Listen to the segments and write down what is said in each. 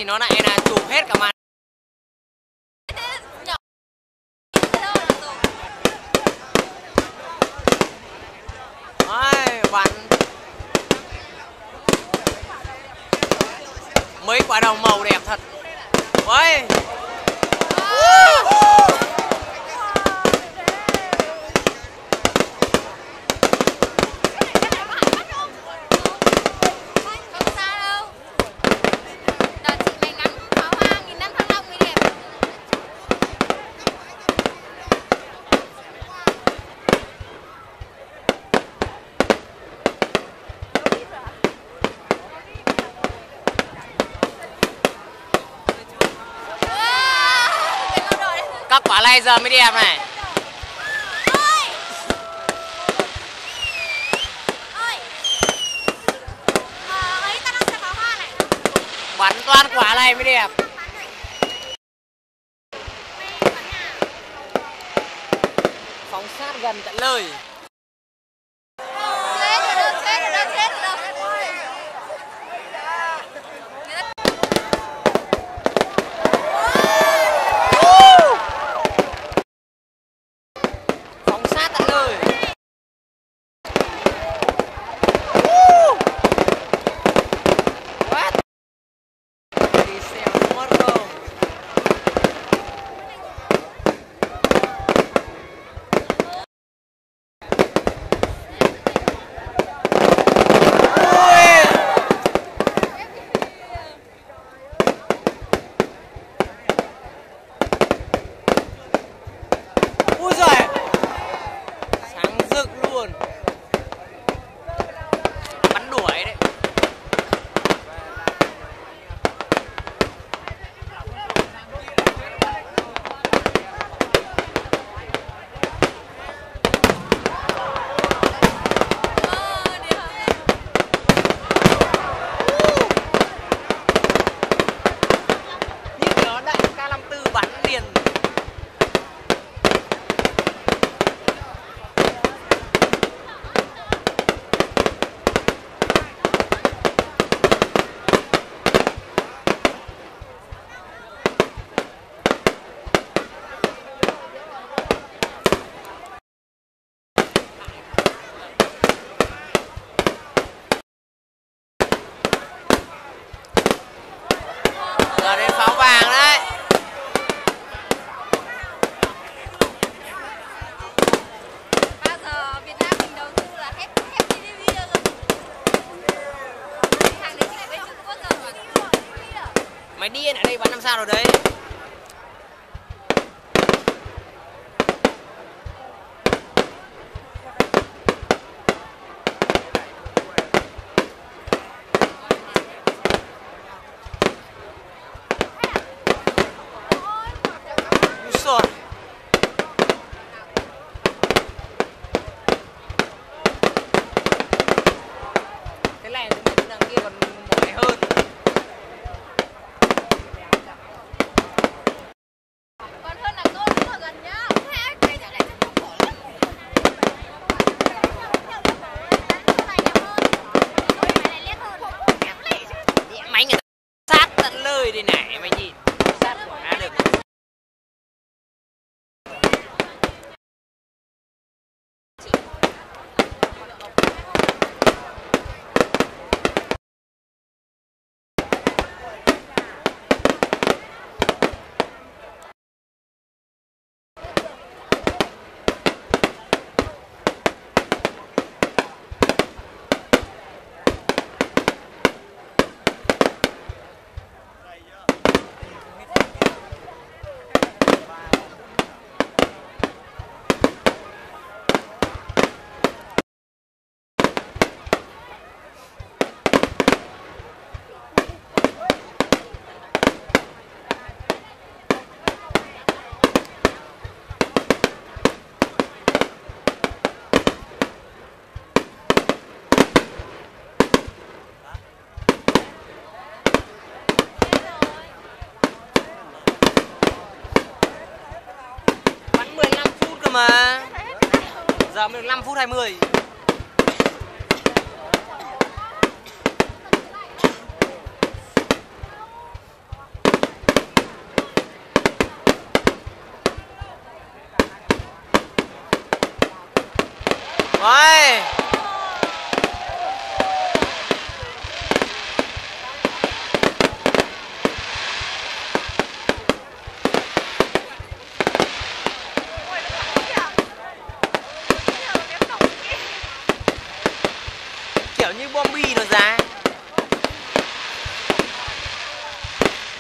nó lại là chụp hết cả màn. Đấy, bắn mấy quả đầu màu đẹp thật. Ôi. Các quả laser mới đẹp này. Bắn toàn quả này mới đẹp. Phóng sát gần tận lời. Giờ đến pháo vàng đấy. Bao giờ Việt Nam mình đầu tư là hết GDP rồi. Hàng đấy chỉ bên Trung Quốc rồi. Mày điên ở đây bắn làm sao rồi đấy. Cái này đằng kia còn mỏi hơn. Còn hơn là cô cũng ở gần nhá. Máy người ta sát tận lời đây này, mày nhìn sát quả được. Mà giờ mới được 5 phút 20. Ôi. Kiểu như bom bi nó ra.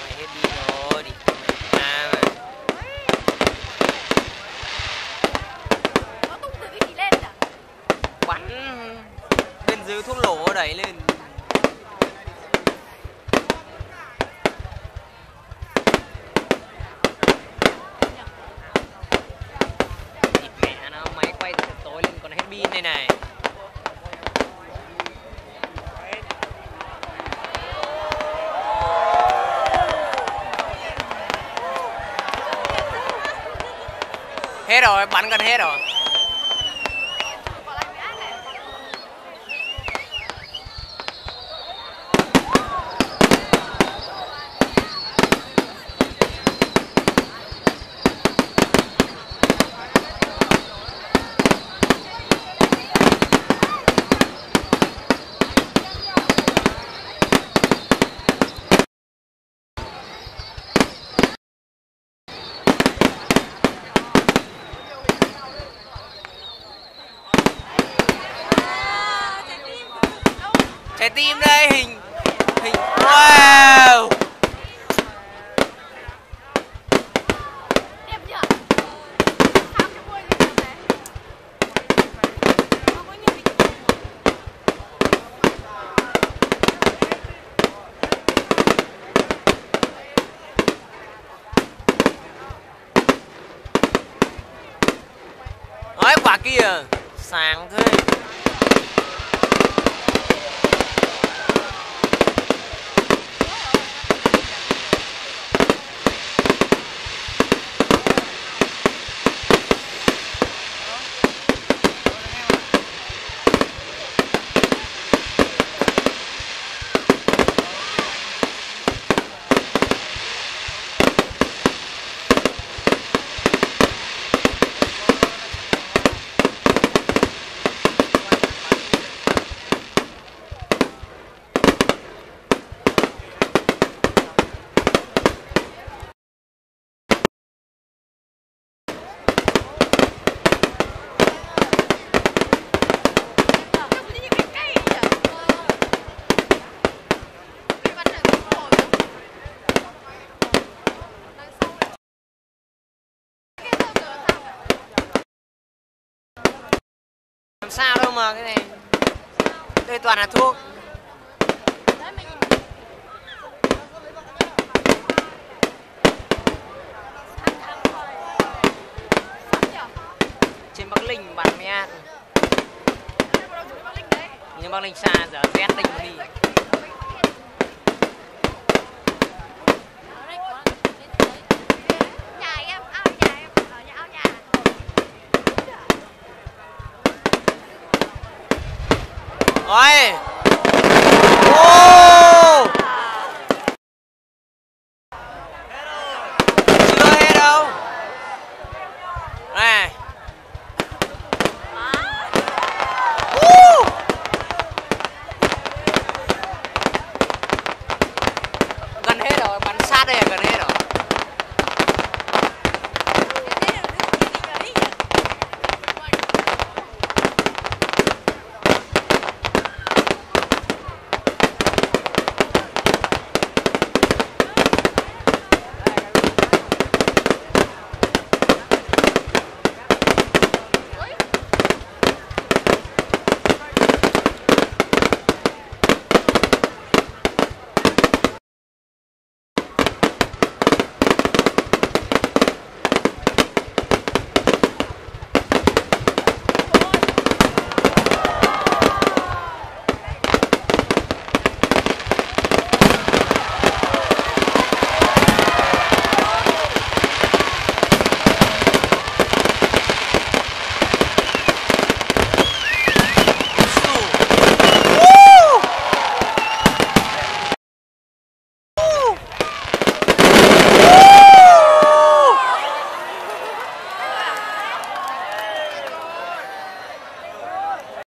Mày hết đi rồi, đi à mà. Nó tung từ cái gì lên nhỉ? Bắn bên dưới thuốc nổ đẩy lên. Địt mẹ nó, máy quay từ tối lên còn hết pin đây này. Hết rồi, bắn gần hết rồi. Trái tim đây, hình wow. Đẹp nhỉ? Sao cái môi như thế này? Nó có nhiều hình. Nói quả kia sáng thế. Làm sao đâu mà cái này. Đây toàn là thuốc. Trên Bắc Linh bắn mẹ ăn. Nhưng Bắc Linh xa giờ rét đinh đi. Nhà em, ao nhà em, ở nhà ao nhà. Ôi.